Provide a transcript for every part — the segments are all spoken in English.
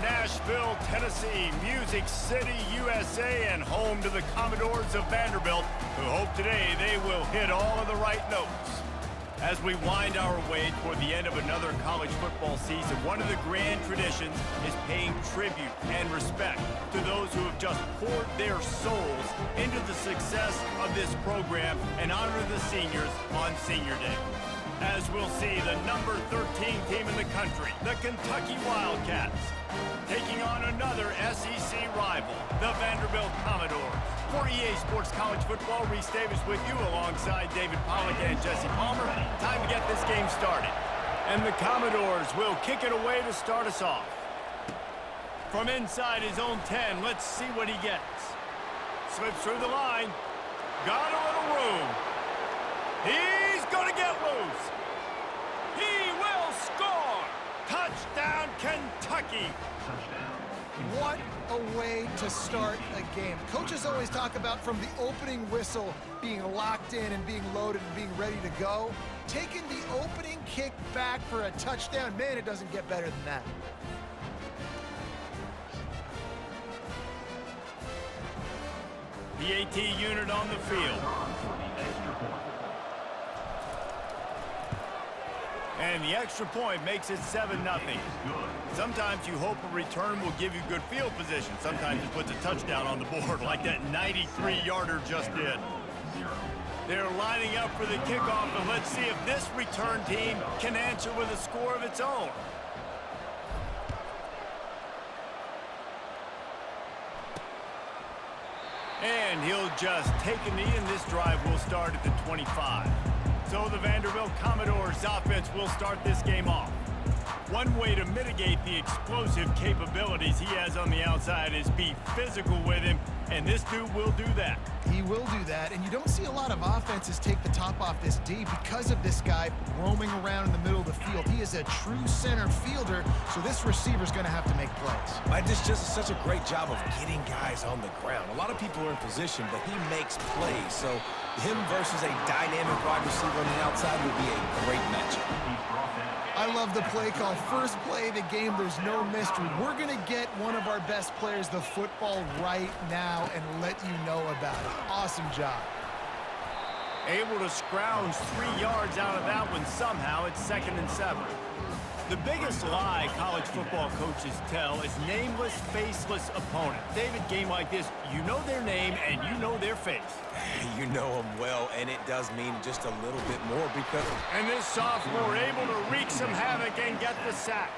Nashville, Tennessee, Music City, USA, and home to the Commodores of Vanderbilt, who hope today they will hit all of the right notes. As we wind our way toward the end of another college football season, one of the grand traditions is paying tribute and respect to those who have just poured their souls into the success of this program and honor the seniors on Senior Day. As we'll see, the number 13 team in the country, the Kentucky Wildcats, taking on another SEC rival, the Vanderbilt Commodores. For EA Sports College Football, Reese Davis with you alongside David Pollack and Jesse Palmer. Time to get this game started. And the Commodores will kick it away to start us off. From inside his own 10, let's see what he gets. Slips through the line. Got a little room. He's going to get loose. He will score. Touchdown, Kentucky. What a way to start a game. Coaches always talk about from the opening whistle being locked in and being loaded and being ready to go. Taking the opening kick back for a touchdown, man, it doesn't get better than that. The AT unit on the field. And the extra point makes it 7-0. Sometimes you hope a return will give you good field position. Sometimes it puts a touchdown on the board like that 93-yarder just did. They're lining up for the kickoff, and let's see if this return team can answer with a score of its own. And he'll just take a knee, and this drive will start at the 25. So the Vanderbilt Commodores offense will start this game off. One way to mitigate the explosive capabilities he has on the outside is be physical with him, and this dude will do that. He will do that, and you don't see a lot of offenses take the top off this D because of this guy roaming around in the middle of the field. He is a true center fielder, so this receiver's going to have to make plays. This just such a great job of getting guys on the ground. A lot of people are in position, but he makes plays, so him versus a dynamic wide receiver on the outside would be a great matchup. I love the play call. First play of the game, there's no mystery. We're going to get one of our best players the football right now and let you know about it. Awesome job. Able to scrounge 3 yards out of that one somehow. It's 2nd and 7. The biggest lie college football coaches tell is nameless, faceless opponent. David, game like this, you know their name and you know their face. You know them well, and it does mean just a little bit more because... And this sophomore able to wreak some havoc and get the sack.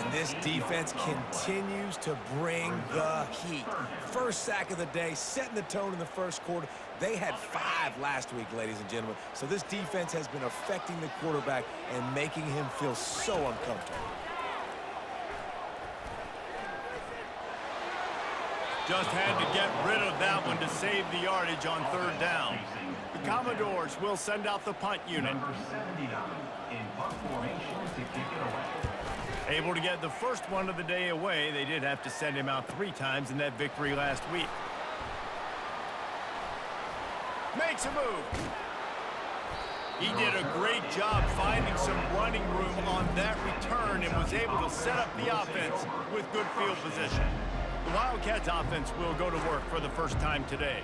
And this defense continues to bring the heat. First sack of the day, setting the tone in the first quarter. They had 5 last week, ladies and gentlemen. So this defense has been affecting the quarterback and making him feel so uncomfortable. Just had to get rid of that one to save the yardage on 3rd down. The Commodores will send out the punt unit. Able to get the first one of the day away. They did have to send him out 3 times in that victory last week. Makes a move. He did a great job finding some running room on that return and was able to set up the offense with good field position. The Wildcats offense will go to work for the first time today.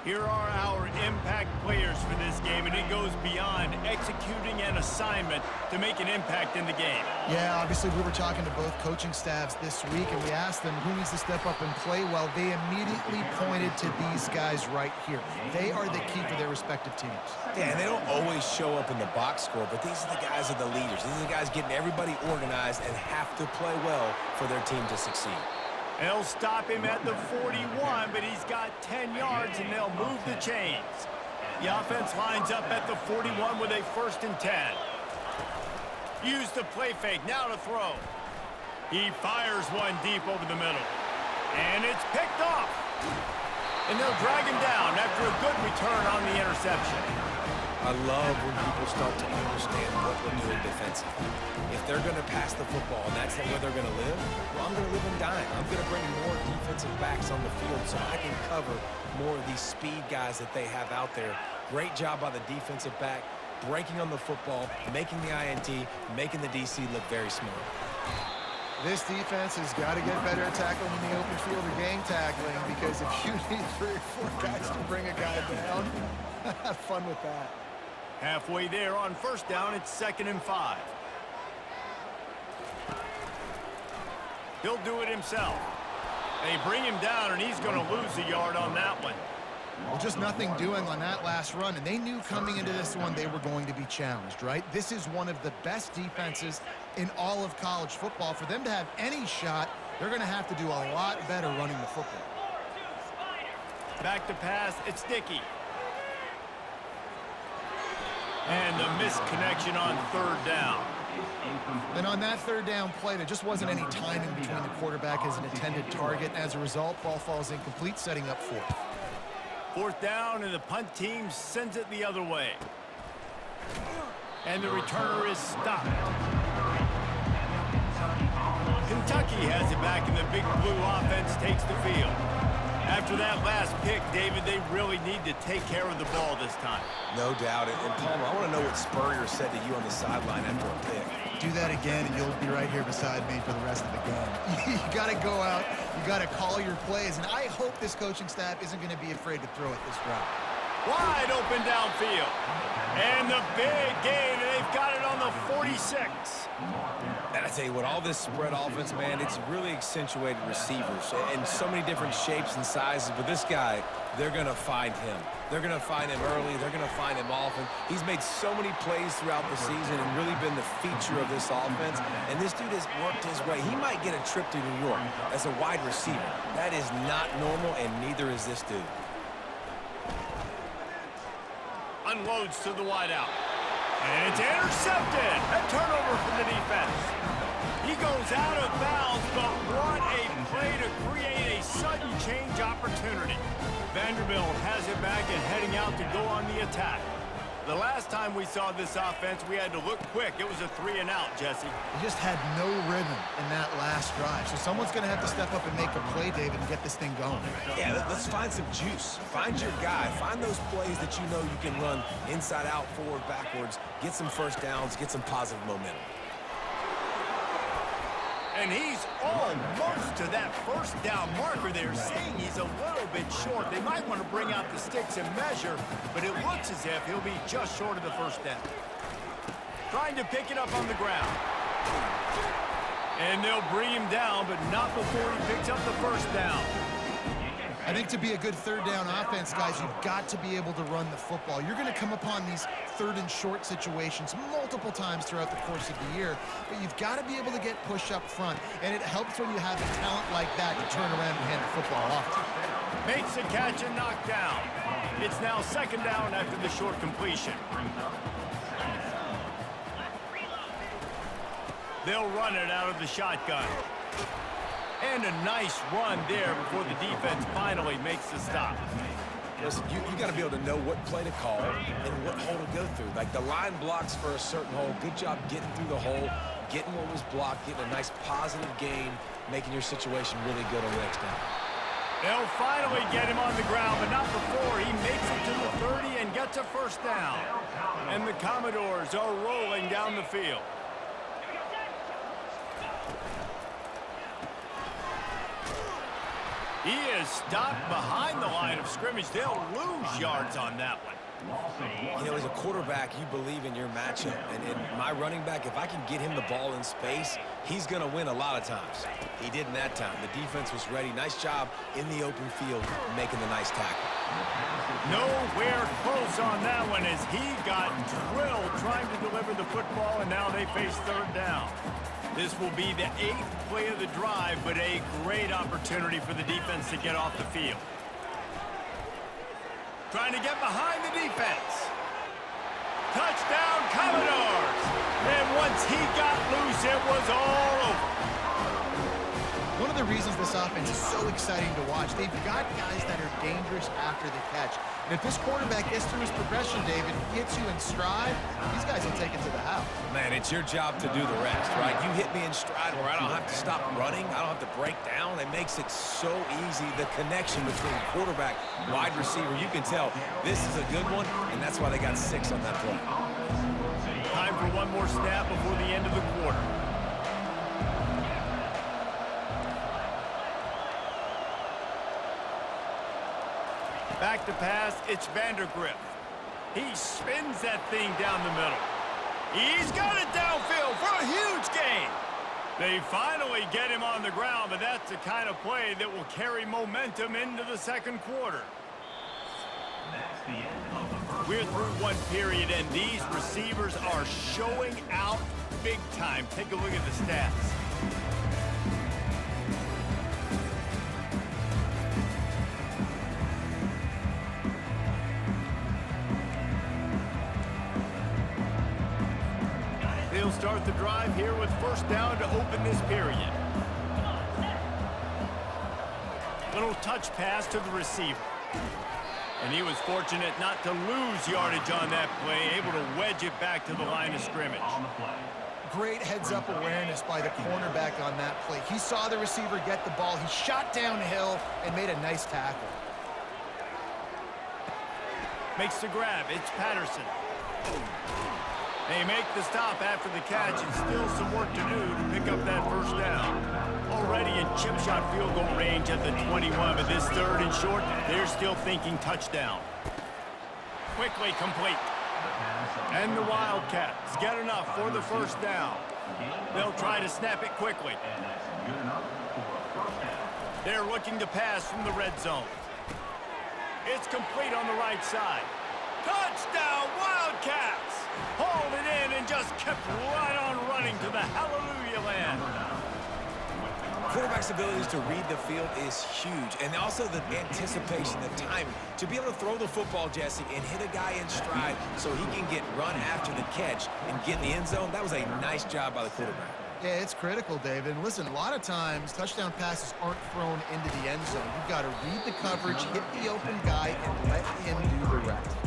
Here are our impact players for this game, and it goes beyond executing an assignment to make an impact in the game. Yeah, obviously we were talking to both coaching staffs this week, and we asked them who needs to step up and play well. They immediately pointed to these guys right here. They are the key for their respective teams. Yeah, and they don't always show up in the box score, but these are the guys that are the leaders. These are the guys getting everybody organized and have to play well for their team to succeed. They'll stop him at the 41, but he's got 10 yards, and they'll move the chains. The offense lines up at the 41 with a 1st and 10. Use the play fake, now to throw. He fires one deep over the middle. And it's picked off. And they'll drag him down after a good return on the interception. I love when people start to understand what we're doing defensively. If they're going to pass the football and that's where they're going to live, well, I'm going to live and dine. I'm going to bring more defensive backs on the field so I can cover more of these speed guys that they have out there. Great job by the defensive back, breaking on the football, making the INT, making the DC look very smart. This defense has got to get better at tackling in the open field or game tackling, because if you need 3 or 4 guys to bring a guy down, have fun with that. Halfway there on first down, it's 2nd and 5. He'll do it himself. They bring him down, and he's going to lose a yard on that one. Well, just nothing doing on that last run, and they knew coming into this one they were going to be challenged, right? This is one of the best defenses in all of college football. For them to have any shot, they're going to have to do a lot better running the football. Back to pass, it's Dickey. And the misconnection on 3rd down. And on that 3rd down play, there just wasn't any timing between the quarterback and his intended target. As a result, ball falls incomplete, setting up 4th. 4th down, and the punt team sends it the other way. And the returner is stopped. Kentucky has it back, and the Big Blue offense takes the field. After that last pick, David, they really need to take care of the ball this time. No doubt. And Palmer, I want to know what Spurrier said to you on the sideline after a pick. Do that again, and you'll be right here beside me for the rest of the game. You got to go out. You got to call your plays, and I hope this coaching staff isn't going to be afraid to throw it this route. Wide open downfield. And the big gain, and they've got it on the 46. And I tell you what, all this spread offense, man, it's really accentuated receivers in so many different shapes and sizes. But this guy, they're going to find him. They're going to find him early. They're going to find him often. He's made so many plays throughout the season and really been the feature of this offense. And this dude has worked his way. He might get a trip to New York as a wide receiver. That is not normal, and neither is this dude. Unloads to the wideout. And it's intercepted. A turnover from the defense. He goes out of bounds, but what a play to create a sudden change opportunity. Vanderbilt has it back and heading out to go on the attack. The last time we saw this offense, we had to look quick. It was a 3-and-out, Jesse. He just had no rhythm in that last drive. So someone's going to have to step up and make a play, David, and get this thing going. Yeah, let's find some juice. Find your guy. Find those plays that you know you can run inside out, forward, backwards. Get some first downs. Get some positive momentum. And he's almost to that first down marker. They're saying he's a little bit short. They might want to bring out the sticks and measure, but it looks as if he'll be just short of the first down. Trying to pick it up on the ground. And they'll bring him down, but not before he picks up the first down. I think to be a good 3rd down offense, guys, you've got to be able to run the football. You're going to come upon these 3rd and short situations multiple times throughout the course of the year, but you've got to be able to get push up front, and it helps when you have a talent like that to turn around and hand the football off to. Makes the catch and knocked down. It's now 2nd down after the short completion. They'll run it out of the shotgun. And a nice run there before the defense finally makes the stop. Listen, you got to be able to know what play to call and what hole to go through. Like the line blocks for a certain hole. Good job getting through the hole, getting what was blocked, getting a nice positive gain, making your situation really good on the next down. They'll finally get him on the ground, but not before he makes it to the 30 and gets a first down. And the Commodores are rolling down the field. He is stopped behind the line of scrimmage. They'll lose yards on that one. You know, as a quarterback, you believe in your matchup. And in my running back, if I can get him the ball in space, he's going to win a lot of times. He did in that time. The defense was ready. Nice job in the open field making the nice tackle. Nowhere close on that one as he got drilled trying to deliver the football, and now they face 3rd down. This will be the 8th play of the drive, but a great opportunity for the defense to get off the field. Trying to get behind the defense. Touchdown, Commodores! And once he got loose, it was all over. One of the reasons this offense is so exciting to watch, they've got guys that are dangerous after the catch. And if this quarterback gets through his progression, David, hits you in stride, these guys will take it to the house. Man, it's your job to do the rest, right? You hit me in stride where I don't have to stop running. I don't have to break down. It makes it so easy. The connection between quarterback, wide receiver, you can tell this is a good one, and that's why they got 6 on that play. Time for one more snap before the end of the quarter. Back to pass, it's Vanderbilt. He spins that thing down the middle. He's got it downfield for a huge gain. They finally get him on the ground, but that's the kind of play that will carry momentum into the second quarter. We're through one period, and these receivers are showing out big time. Take a look at the stats. They'll start the drive here with first down to open this period. Little touch pass to the receiver. And he was fortunate not to lose yardage on that play, able to wedge it back to the line of scrimmage. Great heads-up awareness by the cornerback on that play. He saw the receiver get the ball. He shot downhill and made a nice tackle. Makes the grab. It's Patterson. They make the stop after the catch, and still some work to do to pick up that first down. Already in chip shot field goal range at the 21, but this third and short, they're still thinking touchdown. Quickly complete. And the Wildcats get enough for the first down. They'll try to snap it quickly. They're looking to pass from the red zone. It's complete on the right side. Touchdown, Wildcats! Hauled it in and just kept right on running to the hallelujah land. Quarterback's abilities to read the field is huge, and also the anticipation, the timing. To be able to throw the football, Jesse, and hit a guy in stride so he can get run after the catch and get in the end zone, that was a nice job by the quarterback. Yeah, it's critical, David. And listen, a lot of times, touchdown passes aren't thrown into the end zone. You've got to read the coverage, hit the open guy, and let him do the rest.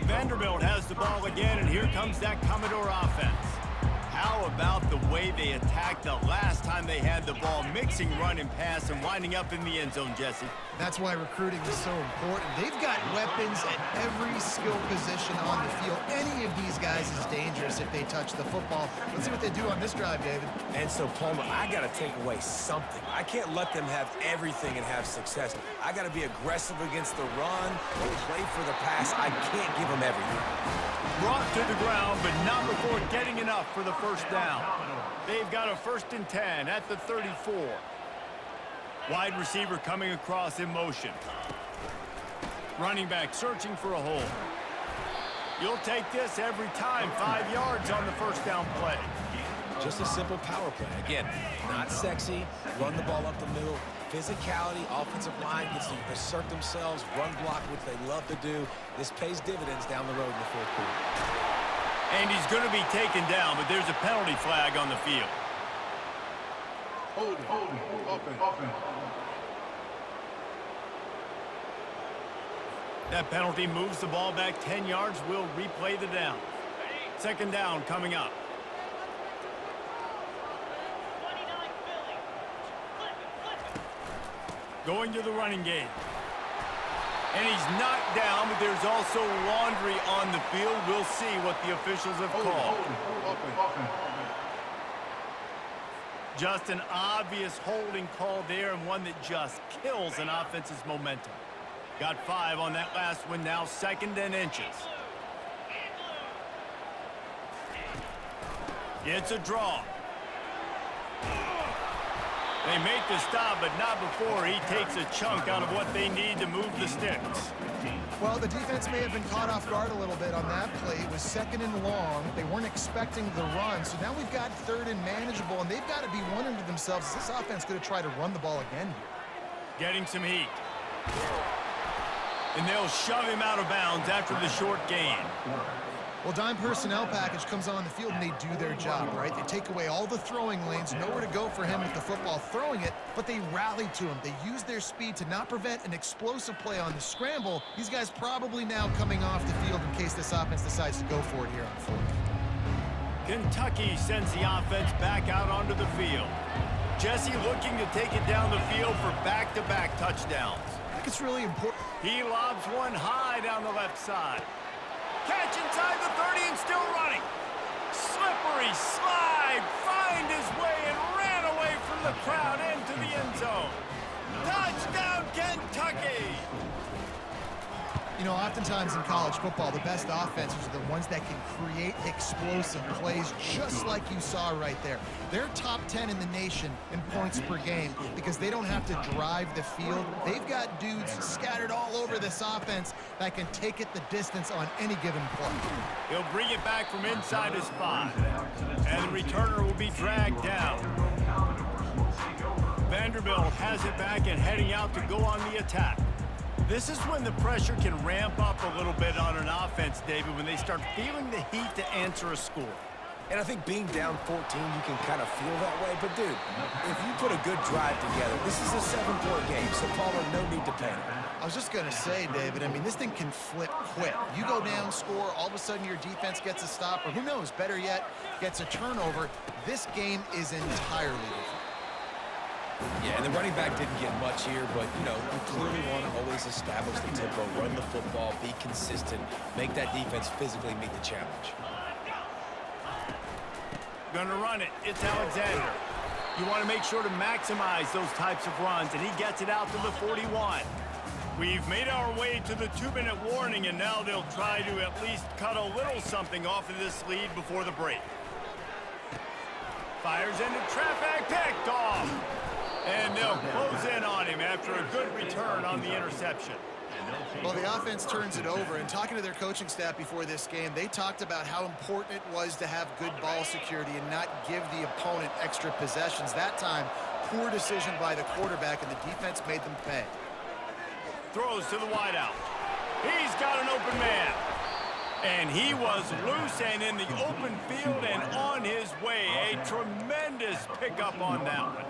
Vanderbilt has the ball again, and here comes that Commodore offense. How about the way they attacked the last time they had the ball, mixing run and pass and winding up in the end zone, Jesse? That's why recruiting is so important. They've got weapons at every skill position on the field. Any of these guys is dangerous if they touch the football. Let's see what they do on this drive, David. And so, Palmer, I got to take away something. I can't let them have everything and have success. I got to be aggressive against the run and play for the pass. I can't give them everything. Brought to the ground, but not before getting enough for the first down. They've got a 1st and 10 at the 34. Wide receiver coming across in motion. Running back searching for a hole. You'll take this every time. 5 yards on the first down play. Just a simple power play. Again, not sexy. Run the ball up the middle. Physicality, offensive line gets to assert themselves, run block, which they love to do. This pays dividends down the road in the fourth quarter. And he's going to be taken down, but there's a penalty flag on the field. Hold it. Offense. That penalty moves the ball back 10 yards. We'll replay the down. 2nd down coming up. Going to the running game. And he's knocked down, but there's also laundry on the field. We'll see what the officials have called. Just an obvious holding call there, and one that just kills an offense's momentum. Got 5 on that last one, now 2nd and inches. It's a draw. They make the stop, but not before he takes a chunk out of what they need to move the sticks. Well, the defense may have been caught off guard a little bit on that play. It was 2nd and long. They weren't expecting the run, so now we've got 3rd and manageable, and they've got to be wondering to themselves, is this offense going to try to run the ball again here? Getting some heat. And they'll shove him out of bounds after the short gain. Well, dime personnel package comes on the field, and they do their job, right? They take away all the throwing lanes, nowhere to go for him with the football throwing it, but they rally to him. They use their speed to not prevent an explosive play on the scramble. These guys probably now coming off the field in case this offense decides to go for it here on 4th. Kentucky sends the offense back out onto the field. Jesse looking to take it down the field for back-to-back touchdowns. I think it's really important. He lobs one high down the left side. Catch inside the 30 and still running. Slippery slide, find his way and ran away from the crowd into the end zone. Touchdown, Kentucky! You know, oftentimes in college football, the best offenses are the ones that can create explosive plays, just like you saw right there. They're top 10 in the nation in points per game because they don't have to drive the field. They've got dudes scattered all over this offense that can take it the distance on any given play. He'll bring it back from inside his 5, and the returner will be dragged down. Vanderbilt has it back and heading out to go on the attack. This is when the pressure can ramp up a little bit on an offense, David, when they start feeling the heat to answer a score. And I think being down 14, you can kind of feel that way. But, dude, if you put a good drive together, this is a 7-point game, so Palmer, no need to panic. I was just going to say, David, I mean, this thing can flip quick. You go down, score, all of a sudden your defense gets a stop, or who knows, better yet, gets a turnover. This game is entirely different. Yeah, and the running back didn't get much here, but, you know, you clearly want to always establish the tempo, run the football, be consistent, make that defense physically meet the challenge. Gonna run it. It's Alexander. You want to make sure to maximize those types of runs, and he gets it out to the 41. We've made our way to the 2-minute warning, and now they'll try to at least cut a little something off of this lead before the break. Fires into traffic, picked off. And they'll close in on him after a good return on the interception. Well, the offense turns it over, and talking to their coaching staff before this game, they talked about how important it was to have good ball security and not give the opponent extra possessions. That time, poor decision by the quarterback, and the defense made them pay. Throws to the wideout. He's got an open man. And he was loose and in the open field and on his way. A tremendous pickup on that one.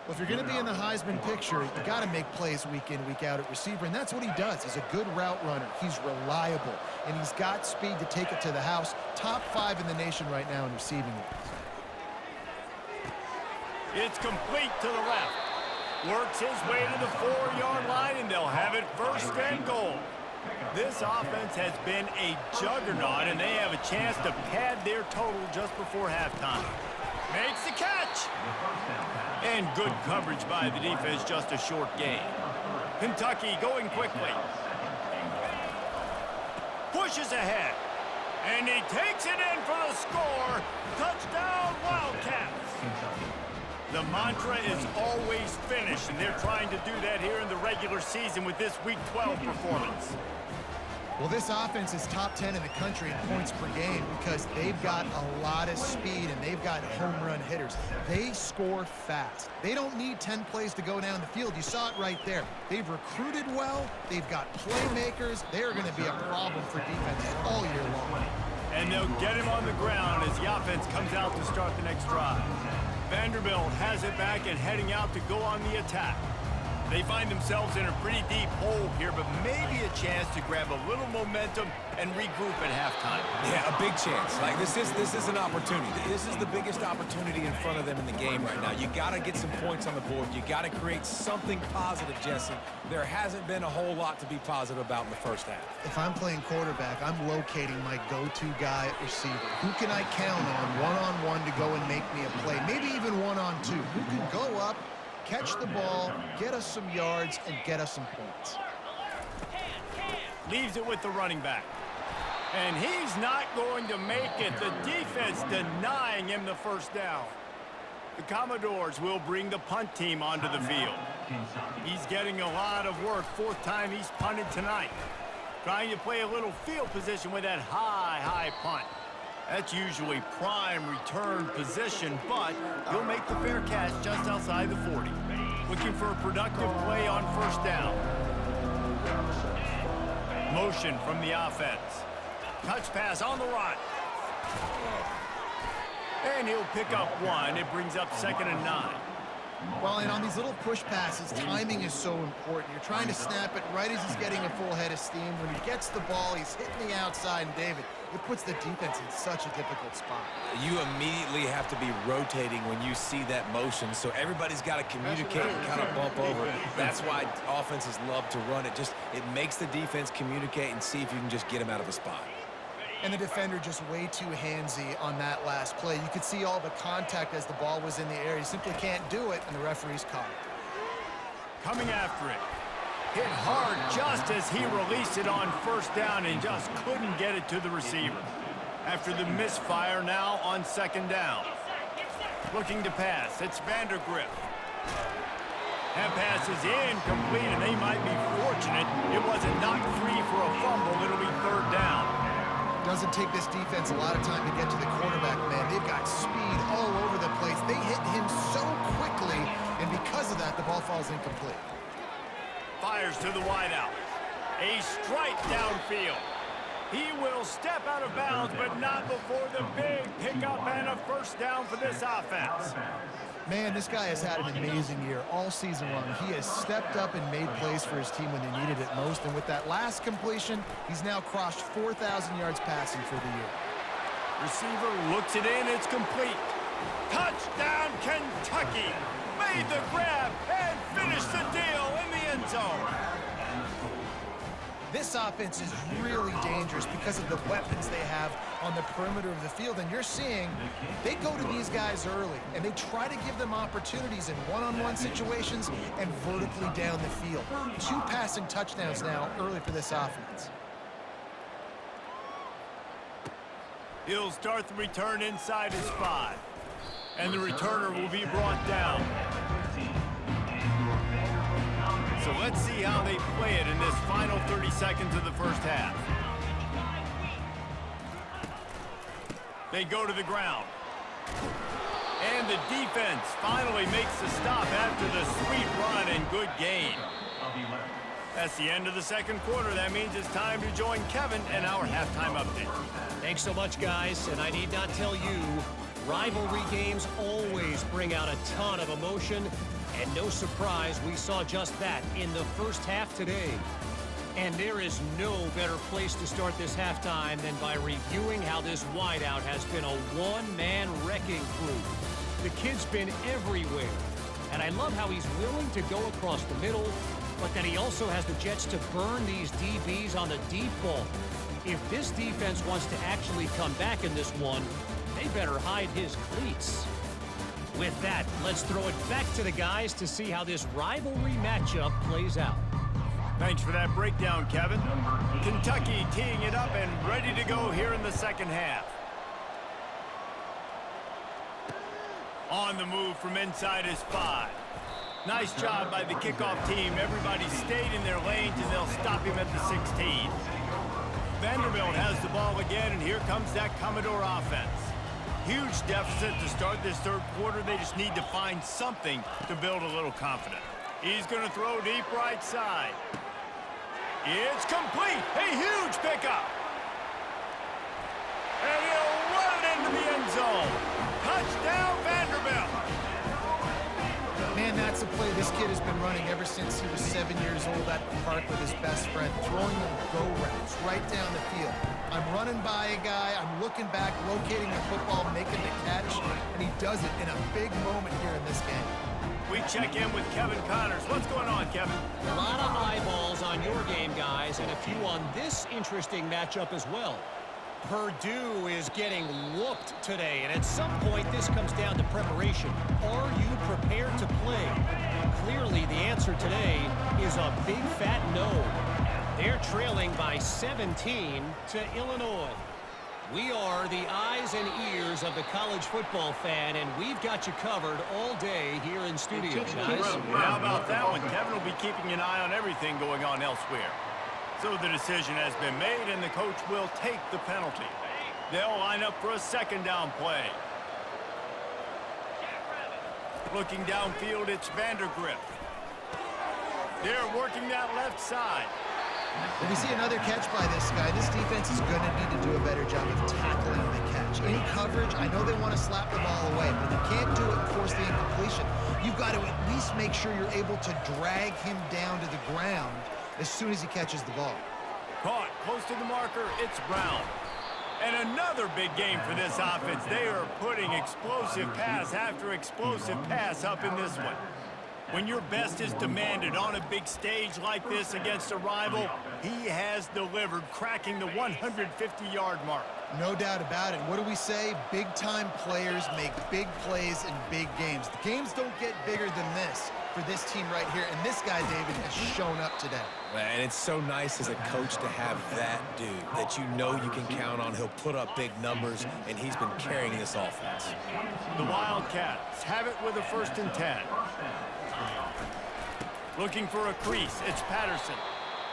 Well, if you're going to be in the Heisman picture, you got to make plays week in, week out at receiver, and that's what he does. He's a good route runner. He's reliable, and he's got speed to take it to the house. Top 5 in the nation right now in receiving yards. It's complete to the left. Works his way to the 4-yard line, and they'll have it first and goal. This offense has been a juggernaut, and they have a chance to pad their total just before halftime. Makes the catch. And good coverage by the defense, just a short gain. Kentucky going quickly. Pushes ahead. And he takes it in for the score. Touchdown, Wildcats. The mantra is always finish, and they're trying to do that here in the regular season with this Week 12 performance. Well, this offense is top 10 in the country in points per game because they've got a lot of speed and they've got home run hitters. They score fast. They don't need 10 plays to go down the field. You saw it right there. They've recruited well. They've got playmakers. They're going to be a problem for defenses all year long. And they'll get him on the ground as the offense comes out to start the next drive. Vanderbilt has it back and heading out to go on the attack. They find themselves in a pretty deep hole here, but maybe a chance to grab a little momentum and regroup at halftime. Yeah, a big chance. Like, this is an opportunity. This is the biggest opportunity in front of them in the game right now. You got to get some points on the board. You got to create something positive, Jesse. There hasn't been a whole lot to be positive about in the first half. If I'm playing quarterback, I'm locating my go-to guy at receiver. Who can I count on one-on-one to go and make me a play? Maybe even one-on-two. Who can go up, catch the ball, get us some yards, and get us some points. Leaves it with the running back. And he's not going to make it. The defense denying him the first down. The Commodores will bring the punt team onto the field. He's getting a lot of work. 4th time he's punted tonight. Trying to play a little field position with that high punt. That's usually prime return position, but he'll make the fair catch just outside the 40. Looking for a productive play on first down. Motion from the offense. Touch pass on the run. And he'll pick up 1. It brings up 2nd and 9. Well, and on these little push passes, timing is so important. You're trying to snap it right as he's getting a full head of steam. When he gets the ball, he's hitting the outside, and David, it puts the defense in such a difficult spot. You immediately have to be rotating when you see that motion, so everybody's got to communicate and kind of bump over. That's why offenses love to run it. It makes the defense communicate and see if you can just get him out of a spot. And the defender just way too handsy on that last play. You could see all the contact as the ball was in the air. He simply can't do it, and the referee's caught it. coming after it. Hit hard just as he released it on first down and just couldn't get it to the receiver. After the misfire, now on second down. Looking to pass, it's Vanderbilt. That pass is incomplete, and they might be fortunate it wasn't knocked free for a fumble. It'll be third down. Doesn't take this defense a lot of time to get to the quarterback, man. They've got speed all over the place. They hit him so quickly, and because of that, the ball falls incomplete. Fires to the wideout. A strike downfield. He will step out of bounds, but not before the big pickup and a first down for this offense. Man, this guy has had an amazing year all season long. He has stepped up and made plays for his team when they needed it most. And with that last completion, he's now crossed 4,000 yards passing for the year. Receiver looks it in. It's complete. Touchdown, Kentucky. Made the grab and finished the deal in the end zone. This offense is really dangerous because of the weapons they have on the perimeter of the field. And you're seeing they go to these guys early, and they try to give them opportunities in one-on-one situations and vertically down the field. 2 passing touchdowns now early for this offense. He'll start the return inside his 5. And the returner will be brought down. So let's see how they play it in this final 30 seconds of the first half. They go to the ground. And the defense finally makes the stop after the sweet run and good gain. That's the end of the second quarter. That means it's time to join Kevin and our halftime update. Thanks so much, guys. And I need not tell you, rivalry games always bring out a ton of emotion. And no surprise, we saw just that in the first half today. And there is no better place to start this halftime than by reviewing how this wideout has been a one-man wrecking crew. The kid's been everywhere. And I love how he's willing to go across the middle, but that he also has the jets to burn these DBs on the deep ball. If this defense wants to actually come back in this one, they better hide his cleats. With that, let's throw it back to the guys to see how this rivalry matchup plays out. Thanks for that breakdown, Kevin. Kentucky teeing it up and ready to go here in the second half. On the move from inside his 5. Nice job by the kickoff team. Everybody stayed in their lanes, and they'll stop him at the 16. Vanderbilt has the ball again, and here comes that Commodore offense. Huge deficit to start this third quarter. They just need to find something to build a little confidence. He's going to throw deep right side. It's complete. A huge pickup. And he'll run it into the end zone. Touchdown, Vanderbilt. Man, that's a play this kid has been running ever since he was 7 years old at the park with his best friend, throwing them go routes right down the field. I'm running by a guy, I'm looking back, locating the football, making the catch, and he does it in a big moment here in this game. We check in with Kevin Connors. What's going on, Kevin? A lot of eyeballs on your game, guys, and a few on this interesting matchup as well. Purdue is getting whooped today, and at some point this comes down to preparation. Are you prepared to play? Clearly the answer today is a big fat no. They're trailing by 17 to Illinois. We are the eyes and ears of the college football fan, and we've got you covered all day here in studio, guys. How about that one? Kevin will be keeping an eye on everything going on elsewhere. So the decision has been made, and the coach will take the penalty. They'll line up for a second down play. Looking downfield, it's Vanderbilt. They're working that left side. When we see another catch by this guy, this defense is going to need to do a better job of tackling the catch. In coverage, I know they want to slap the ball away, but you can't do it and force the incompletion. You've got to at least make sure you're able to drag him down to the ground as soon as he catches the ball. Caught close to the marker, it's Brown. And another big game for this offense. They are putting explosive pass after explosive pass up in this one. When your best is demanded on a big stage like this against a rival, he has delivered, cracking the 150-yard mark. No doubt about it. What do we say? Big-time players make big plays in big games. The games don't get bigger than this for this team right here, and this guy, David, has shown up today. And it's so nice as a coach to have that dude that you know you can count on. He'll put up big numbers, and he's been carrying this offense. The Wildcats have it with a 1st and 10. Looking for a crease. It's Patterson.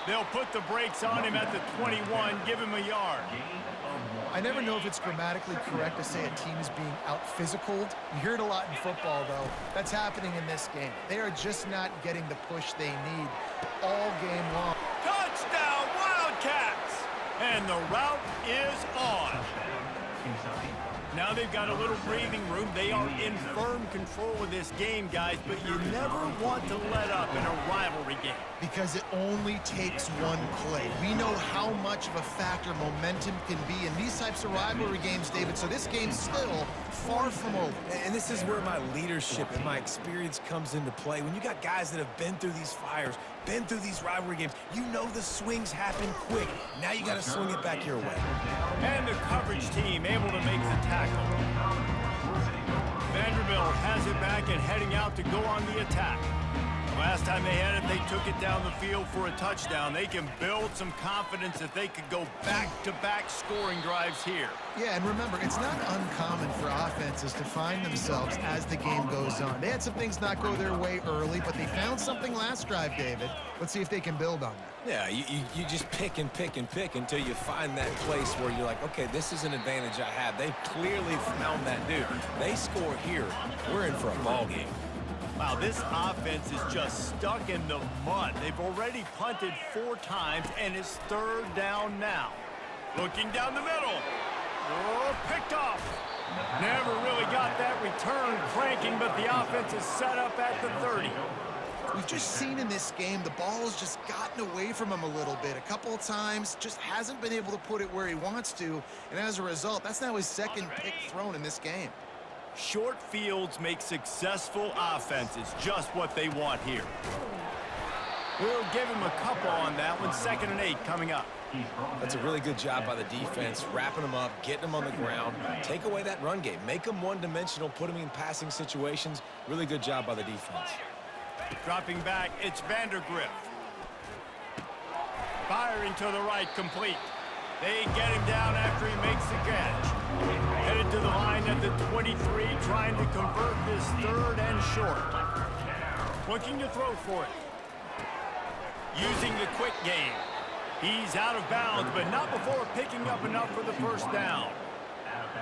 They'll put the brakes on him at the 21, give him a yard. I never know if it's grammatically correct to say a team is being out-physicaled. You hear it a lot in football, though. That's happening in this game. They are just not getting the push they need all game long. Touchdown, Wildcats! And the route is on. Now they've got a little breathing room. They are in firm control of this game, guys, but you never want to let up in a rivalry game. Because it only takes one play. We know how much of a factor momentum can be in these types of rivalry games, David, so this game's still far from over. And this is where my leadership and my experience comes into play. When you got guys that have been through these fires, been through these rivalry games, you know the swings happen quick. Now you got to swing it back your way. And the coverage team able to make the tackle. Vanderbilt has it back and heading out to go on the attack. Last time they had it, they took it down the field for a touchdown. They can build some confidence that they could go back-to-back scoring drives here. Yeah, and remember, it's not uncommon for offenses to find themselves as the game goes on. They had some things not go their way early, but they found something last drive, David. Let's see if they can build on that. Yeah, you just pick and pick and pick until you find that place where you're like, okay, this is an advantage I have. They clearly found that dude. They score here. We're in for a ball game. Wow, this offense is just stuck in the mud. They've already punted 4 times, and it's 3rd down now. Looking down the middle. Oh, picked off. Never really got that return cranking, but the offense is set up at the 30. We've just seen in this game the ball has just gotten away from him a little bit. A couple of times, just hasn't been able to put it where he wants to, and as a result, that's now his 2nd pick thrown in this game. Short fields make successful offenses just what they want here. We'll give him a couple on that one. 2nd and 8 coming up. That's a really good job by the defense, wrapping them up, getting them on the ground. Take away that run game. Make them one-dimensional, put them in passing situations. Really good job by the defense. Dropping back, it's Vanderbilt. Firing to the right, complete. They get him down after he makes the catch. Headed to the line at the 23, trying to convert this 3rd and short. Looking to throw for it. Using the quick game. He's out of bounds, but not before picking up enough for the 1st down.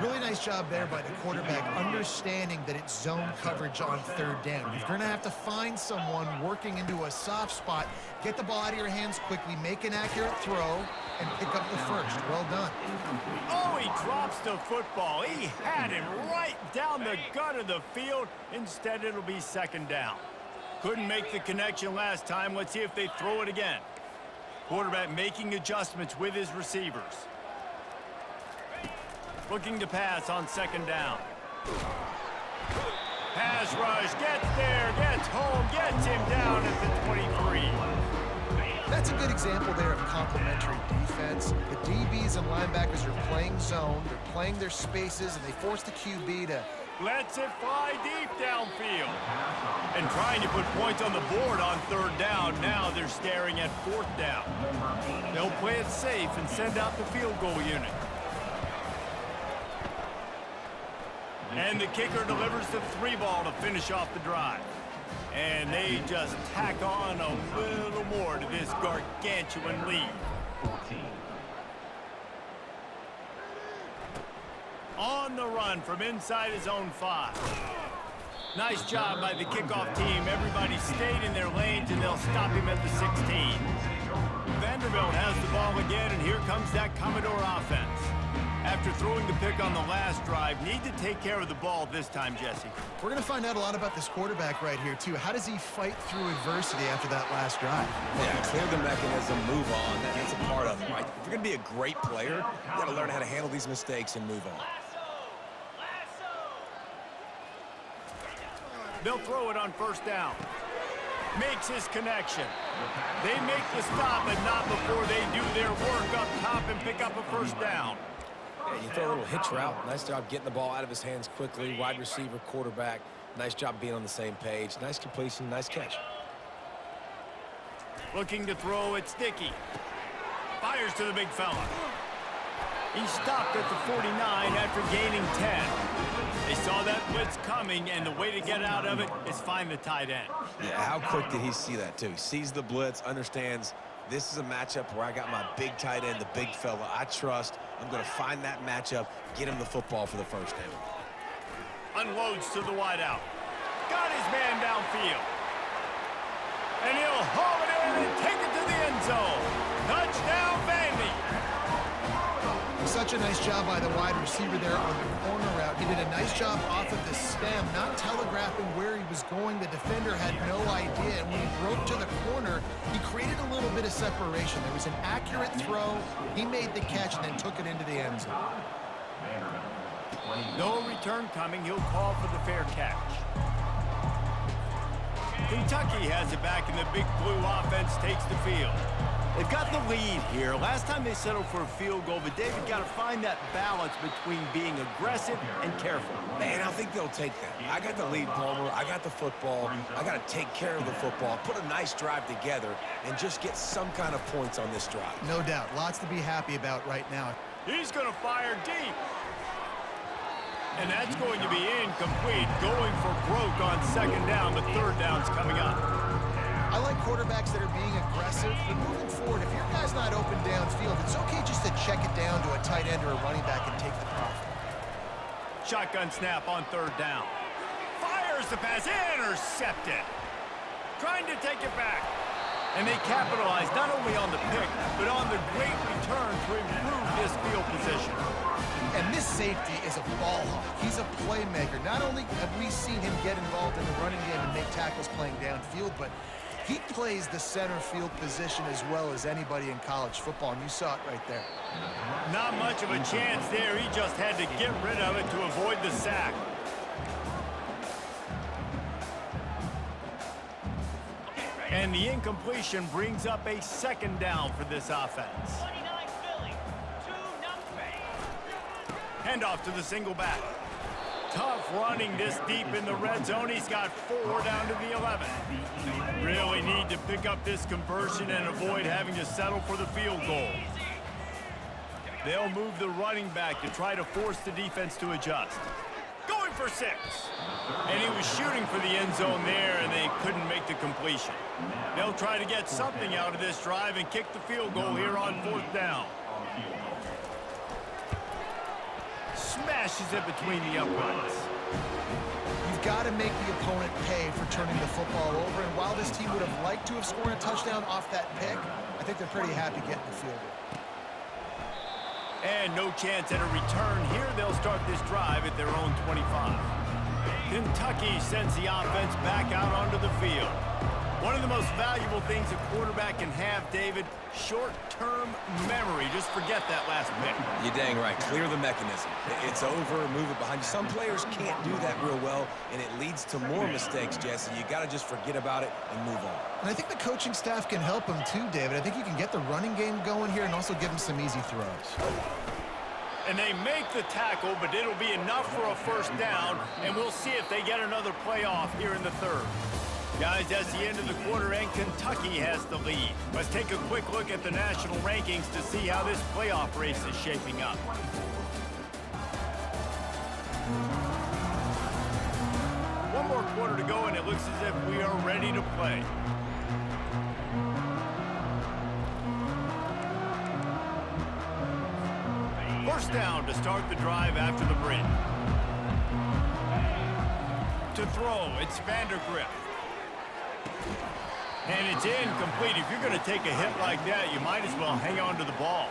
Really nice job there by the quarterback, understanding that it's zone coverage on 3rd down. You're going to have to find someone working into a soft spot, get the ball out of your hands quickly, make an accurate throw, and pick up the 1st. Well done. Oh, he drops the football. He had him right down the gut of the field. Instead, it'll be 2nd down. Couldn't make the connection last time. Let's see if they throw it again. Quarterback making adjustments with his receivers. Looking to pass on 2nd down. Pass rush, gets there, gets home, gets him down at the 23. That's a good example there of complementary defense. The DBs and linebackers are playing zone, they're playing their spaces, and they force the QB to... Lets it fly deep downfield. And trying to put points on the board on 3rd down. Now they're staring at 4th down. They'll play it safe and send out the field goal unit. And the kicker delivers the 3 ball to finish off the drive. And they just tack on a little more to this gargantuan lead. On the run from inside his own 5. Nice job by the kickoff team. Everybody stayed in their lanes, and they'll stop him at the 16. Vanderbilt has the ball again, and here comes that Commodore offense. After throwing the pick on the last drive, need to take care of the ball this time, Jesse. We're going to find out a lot about this quarterback right here, too. How does he fight through adversity after that last drive? Yeah, clear the mechanism, move on. That's a part of it, right? If you're going to be a great player, you got to learn how to handle these mistakes and move on. They'll throw it on 1st down. Makes his connection. They make the stop, but not before they do their work up top and pick up a 1st down. Yeah, you throw a little hitch route. Nice job getting the ball out of his hands quickly. Wide receiver, quarterback. Nice job being on the same page. Nice completion, nice catch. Looking to throw, it's Dickey. Fires to the big fella. He stopped at the 49 after gaining 10. They saw that blitz coming, and the way to get out of it is find the tight end. Yeah, how quick did he see that, too? He sees the blitz, understands this is a matchup where I got my big tight end, the big fella I trust. I'm going to find that matchup, get him the football for the first down. Unloads to the wideout. Got his man downfield. And he'll haul it in and take it to the end zone. Touchdown, Vandy. Such a nice job by the wide receiver there on the corner route. He did a nice job off of the stem, not telegraphing where he was going. The defender had no idea. And when he broke to the corner, he created a little bit of separation. There was an accurate throw. He made the catch and then took it into the end zone. No return coming. He'll call for the fair catch. Kentucky has it back, and the big blue offense takes the field. They've got the lead here. Last time they settled for a field goal, but David got to find that balance between being aggressive and careful. Man, I think they'll take that. I got the lead, Palmer. I got the football. I got to take care of the football, put a nice drive together, and just get some kind of points on this drive. No doubt. Lots to be happy about right now. He's going to fire deep. And that's going to be incomplete. Going for broke on second down, but third down's coming up. I like quarterbacks that are being aggressive, but moving forward, if your guy's not open downfield, it's okay just to check it down to a tight end or a running back and take the profit. Shotgun snap on third down. Fires the pass, intercepted. Trying to take it back. And they capitalize not only on the pick, but on the great return to improve this field position. And this safety is a ball hawk. He's a playmaker. Not only have we seen him get involved in the running game and make tackles playing downfield, but he plays the center field position as well as anybody in college football, and you saw it right there. Not much of a chance there. He just had to get rid of it to avoid the sack. And the incompletion brings up a second down for this offense. Handoff to the single back. Tough running this deep in the red zone. He's got 4 down to the 11. Really need to pick up this conversion and avoid having to settle for the field goal. They'll move the running back to try to force the defense to adjust. Going for 6. And he was shooting for the end zone there, and they couldn't make the completion. They'll try to get something out of this drive and kick the field goal here on 4th down. Smashes it between the uprights. You've got to make the opponent pay for turning the football over, and while this team would have liked to have scored a touchdown off that pick, I think they're pretty happy getting the field goal. And no chance at a return here. They'll start this drive at their own 25. Kentucky sends the offense back out onto the field. One of the most valuable things a quarterback can have, David, short-term memory. Just forget that last pick. You're dang right. Clear the mechanism. It's over, move it behind you. Some players can't do that real well, and it leads to more mistakes, Jesse. You got to just forget about it and move on. And I think the coaching staff can help him too, David. I think you can get the running game going here and also give him some easy throws. And they make the tackle, but it'll be enough for a first down, and we'll see if they get another playoff here in the third. Guys, that's the end of the quarter, and Kentucky has the lead. Let's take a quick look at the national rankings to see how this playoff race is shaping up. One more quarter to go, and it looks as if we are ready to play. First down to start the drive after the break. To throw, it's Vanderbilt. And it's incomplete. If you're going to take a hit like that, you might as well hang on to the ball.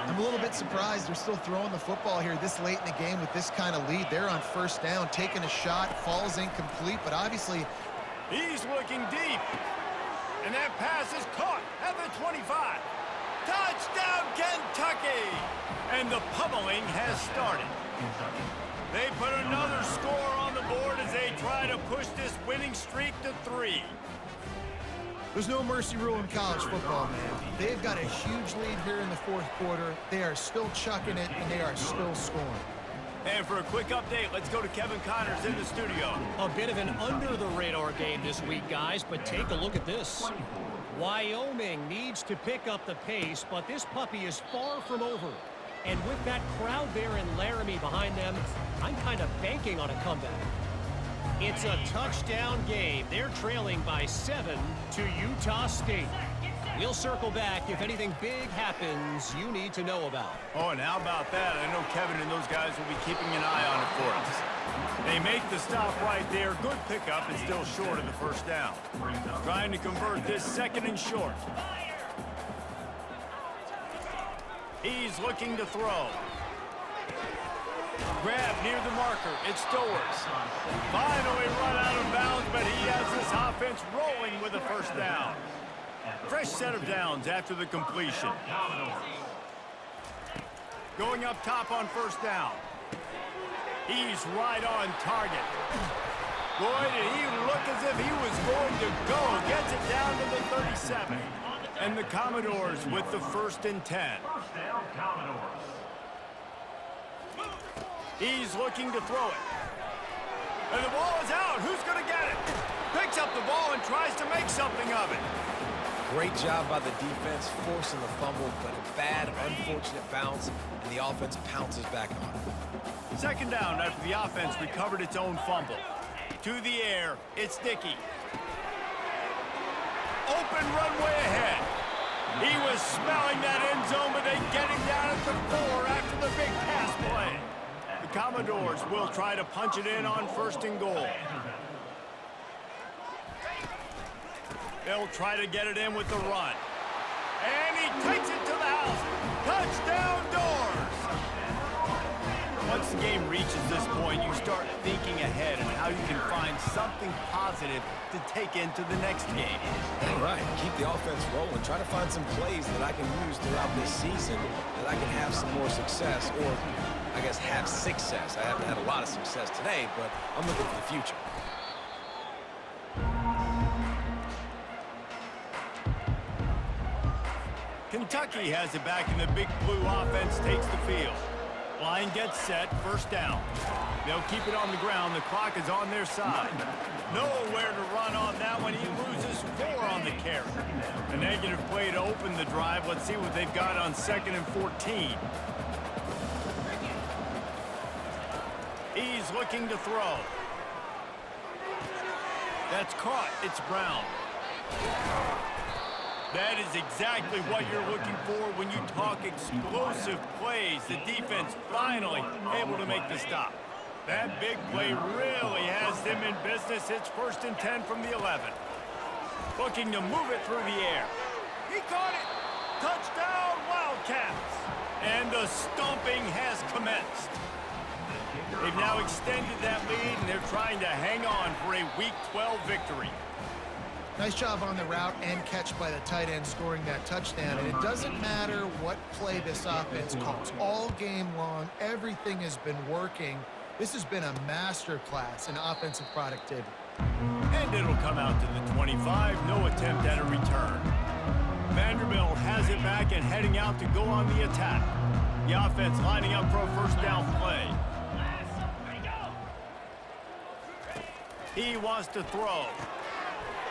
I'm a little bit surprised they're still throwing the football here this late in the game with this kind of lead. They're on first down, taking a shot, falls incomplete, but obviously... He's looking deep. And that pass is caught at the 25. Touchdown, Kentucky! And the pummeling has started. They put another score on the board as they try to push this winning streak to 3. There's no mercy rule in college football, man. They've got a huge lead here in the fourth quarter. They are still chucking it, and they are still scoring. And for a quick update, let's go to Kevin Connors in the studio. A bit of an under-the-radar game this week, guys, but take a look at this. Wyoming needs to pick up the pace, but this puppy is far from over. And with that crowd there in Laramie behind them, I'm kind of banking on a comeback. It's a touchdown game. They're trailing by 7 to Utah State. We'll circle back if anything big happens you need to know about. Oh, and how about that? I know Kevin and those guys will be keeping an eye on it for us. They make the stop right there. Good pickup and still short of the first down. Trying to convert this second and short. He's looking to throw. Grab near the marker. It's Stowers. Finally run out of bounds, but he has this offense rolling with a first down. Fresh set of downs after the completion. Going up top on first down. He's right on target. Boy, did he look as if he was going to go. Gets it down to the 37. And the Commodores with the 1st and 10. He's looking to throw it. And the ball is out. Who's going to get it? Picks up the ball and tries to make something of it. Great job by the defense forcing the fumble, but a bad, unfortunate bounce, and the offense pounces back on it. Second down after the offense recovered its own fumble. To the air, it's Dickey. Open runway ahead. He was smelling that end zone, but they get him down at the 4 after the big pass play. The Commodores will try to punch it in on 1st and goal. They'll try to get it in with the run. And he takes it to the house. Touchdown Doors! Once the game reaches this point, you start thinking ahead and how you can find something positive to take into the next game. All right, keep the offense rolling. Try to find some plays that I can use throughout this season that I can have some more success, or I guess have success. I haven't had a lot of success today, but I'm looking for the future. Kentucky has it back, and the big blue offense takes the field. Line gets set, first down. They'll keep it on the ground. The clock is on their side. Nowhere to run on that one. He loses 4 on the carry. A negative play to open the drive. Let's see what they've got on 2nd and 14. He's looking to throw. That's caught. It's Brown. That is exactly what you're looking for when you talk explosive plays. The defense finally able to make the stop. That big play really has them in business. It's 1st and 10 from the 11. Looking to move it through the air. He caught it. Touchdown, Wildcats. And the stomping has commenced. They've now extended that lead, and they're trying to hang on for a Week 12 victory. Nice job on the route and catch by the tight end scoring that touchdown. And it doesn't matter what play this offense calls. All game long, everything has been working. This has been a master class in offensive productivity. And it'll come out to the 25. No attempt at a return. Vanderbilt has it back and heading out to go on the attack. The offense lining up for a first down play. He wants to throw.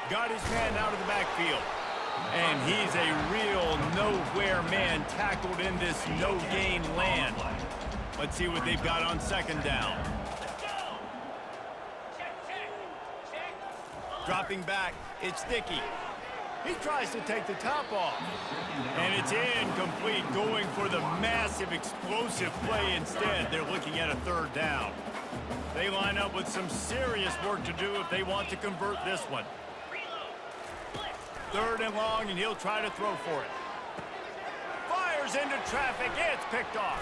Got his man out of the backfield. And he's a real nowhere man tackled in this no-gain land. Let's see what they've got on 2nd down. Dropping back, it's Dickey. He tries to take the top off. And it's incomplete, going for the massive explosive play instead. They're looking at a 3rd down. They line up with some serious work to do if they want to convert this one. 3rd and long, and he'll try to throw for it. Fires into traffic. It's picked off.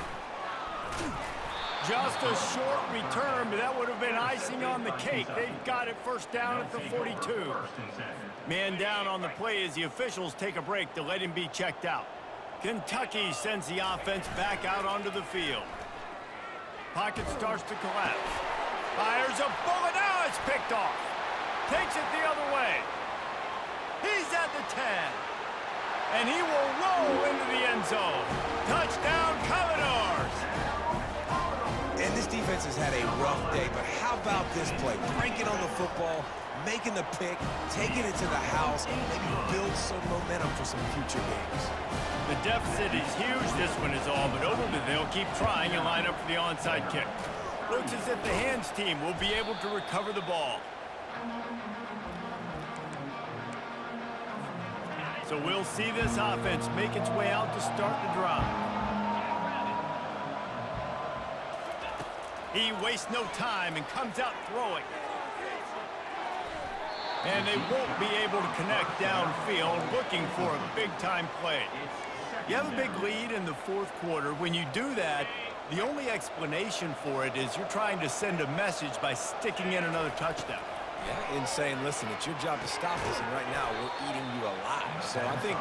Just a short return, but that would have been icing on the cake. They've got it 1st down at the 42. Man down on the play as the officials take a break to let him be checked out. Kentucky sends the offense back out onto the field. Pocket starts to collapse. Fires a bullet. Now it's picked off. Takes it the other way. He's at the 10. And he will roll into the end zone. Touchdown, Commodores! And this defense has had a rough day, but how about this play? Breaking on the football, making the pick, taking it to the house, maybe build some momentum for some future games. The deficit is huge, this one is all, but Overton, they'll keep trying and line up for the onside kick. Looks as if the hands team will be able to recover the ball. So we'll see this offense make its way out to start the drive. He wastes no time and comes out throwing. And they won't be able to connect downfield, looking for a big-time play. You have a big lead in the fourth quarter. When you do that, the only explanation for it is you're trying to send a message by sticking in another touchdown. Yeah, and saying, listen, it's your job to stop this, and right now we're eating you alive. So I think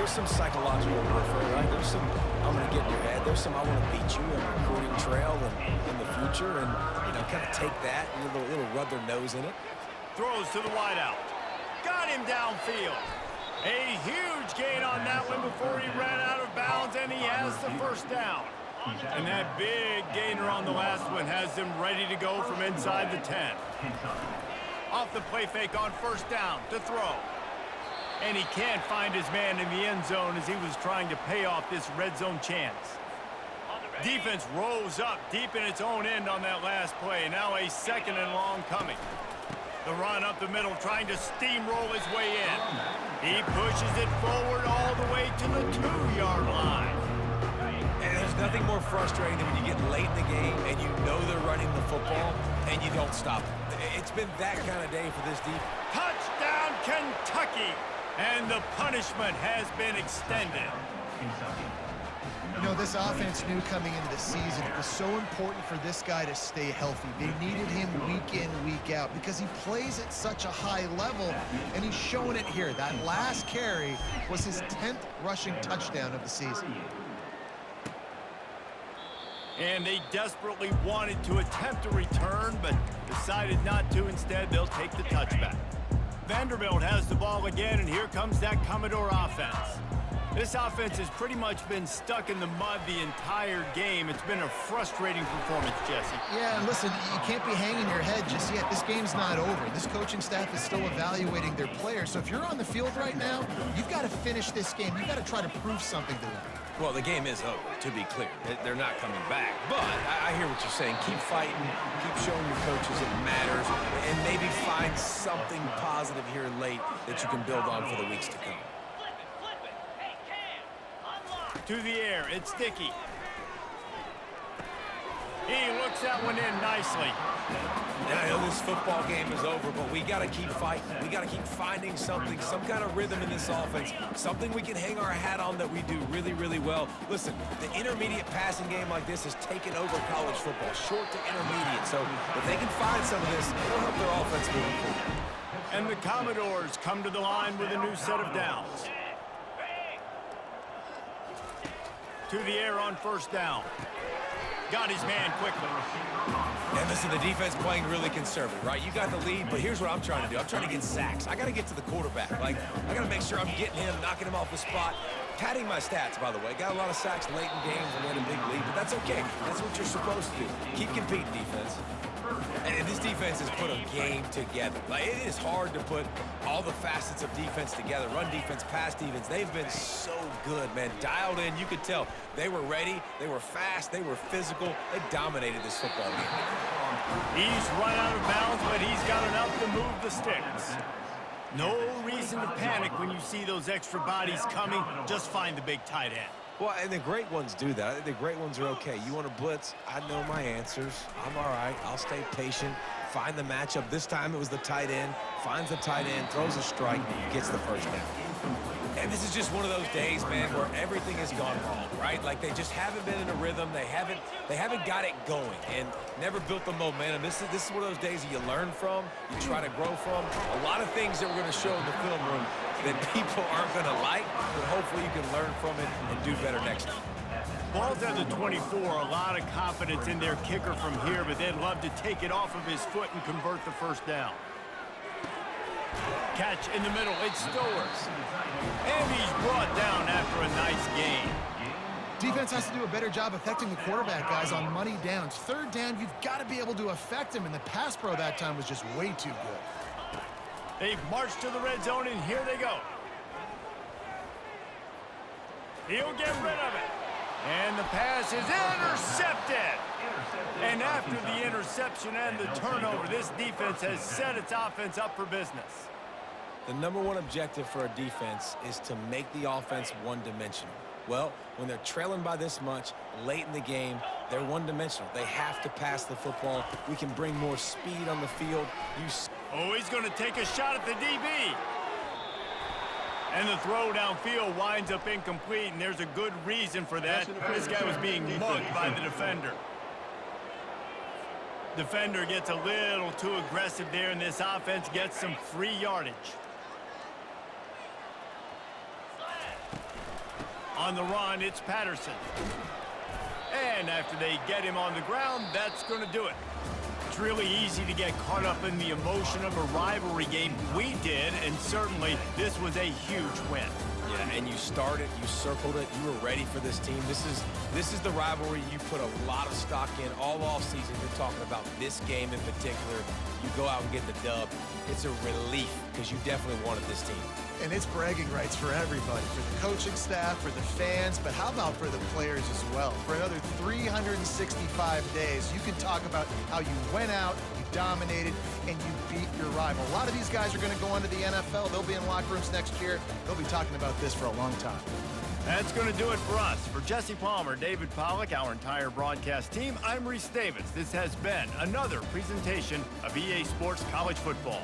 there's some psychological warfare, right? There's some, I'm going to get in your head. There's some, I want to beat you on a recruiting trail in the future, and, kind of take that, and a little rub their nose in it. Throws to the wideout. Got him downfield. A huge gain on that one before he ran out of bounds, and he has the first down. And that big gainer on the last one has them ready to go from inside the 10. Off the play fake on first down to throw. And he can't find his man in the end zone as he was trying to pay off this red zone chance. Defense rose up deep in its own end on that last play. Now a second and long coming. The run up the middle, trying to steamroll his way in. He pushes it forward all the way to the 2-yard line. And there's nothing more frustrating than when you get late in the game and you know they're running the football and you don't stop them. It's been that kind of day for this defense. Touchdown, Kentucky! And the punishment has been extended. This offense knew coming into the season it was so important for this guy to stay healthy. They needed him week in, week out because he plays at such a high level, and he's showing it here. That last carry was his 10th rushing touchdown of the season. And they desperately wanted to attempt a return, but decided not to. Instead, they'll take the touchback. Vanderbilt has the ball again, and here comes that Commodore offense. This offense has pretty much been stuck in the mud the entire game. It's been a frustrating performance, Jesse. Yeah, and listen, you can't be hanging your head just yet. This game's not over. This coaching staff is still evaluating their players. So if you're on the field right now, you've got to finish this game. You've got to try to prove something to them. Well, the game is over, to be clear. They're not coming back. But I hear what you're saying. Keep fighting. Keep showing your coaches it matters. And maybe find something positive here late that you can build on for the weeks to come. To the air, it's Dickey. He looks that one in nicely. And I know this football game is over, but we got to keep fighting. We got to keep finding something, some kind of rhythm in this offense, something we can hang our hat on that we do really, really well. Listen, the intermediate passing game like this has taken over college football, short to intermediate. So if they can find some of this, it'll help their offense moving forward. And the Commodores come to the line with a new set of downs. To the air on first down. Got his man quickly. And listen, the defense playing really conservative, right? You got the lead, but here's what I'm trying to do. I'm trying to get sacks. I got to get to the quarterback. Like, I got to make sure I'm getting him, knocking him off the spot. Padding my stats, by the way. Got a lot of sacks late in games and we had a big lead, but that's okay. That's what you're supposed to do. Keep competing, defense. And this defense has put a game together. Like, it is hard to put all the facets of defense together. Run defense, pass defense. They've been so good, man. Dialed in. You could tell they were ready. They were fast. They were physical. They dominated this football game. He's run out of bounds, but he's got enough to move the sticks. No reason to panic when you see those extra bodies coming. Just find the big tight end. Well, and the great ones do that. I think the great ones are okay. You want to blitz? I know my answers. I'm all right. I'll stay patient. Find the matchup. This time it was the tight end. Finds the tight end, throws a strike, gets the first down. And this is just one of those days, man, where everything has gone wrong, right? Like, they just haven't been in a rhythm. They haven't got it going and never built the momentum. This is one of those days that you learn from, you try to grow from. A lot of things that we're going to show in the film room that people aren't going to like, but hopefully you can learn from it and do better next time. Ball's at the 24, a lot of confidence in their kicker from here, but they'd love to take it off of his foot and convert the first down. Catch in the middle, it's Stowers. And he's brought down after a nice gain. Defense has to do a better job affecting the quarterback, guys, on money downs. Third down, you've got to be able to affect him, and the pass pro that time was just way too good. They've marched to the red zone, and here they go. He'll get rid of it. And the pass is intercepted. And after the interception and the turnover, this defense has set its offense up for business. The number one objective for a defense is to make the offense one-dimensional. Well, when they're trailing by this much late in the game, they're one-dimensional. They have to pass the football. We can bring more speed on the field. Oh, he's going to take a shot at the DB. And the throw downfield winds up incomplete, and there's a good reason for that. This guy was being mugged by the defender. Defender gets a little too aggressive there, and this offense gets some free yardage. On the run, it's Patterson. And after they get him on the ground, that's going to do it. It's really easy to get caught up in the emotion of a rivalry game. We did, and certainly this was a huge win. Yeah, and you started, you circled it, you were ready for this team. This is the rivalry you put a lot of stock in all offseason. You're talking about this game in particular. You go out and get the dub. It's a relief because you definitely wanted this team. And it's bragging rights for everybody, for the coaching staff, for the fans, but how about for the players as well? For another 365 days, you can talk about how you went out, you dominated, and you beat your rival. A lot of these guys are going to go on to the NFL. They'll be in locker rooms next year. They'll be talking about this for a long time. That's going to do it for us. For Jesse Palmer, David Pollack, our entire broadcast team, I'm Reese Davis. This has been another presentation of EA Sports College Football.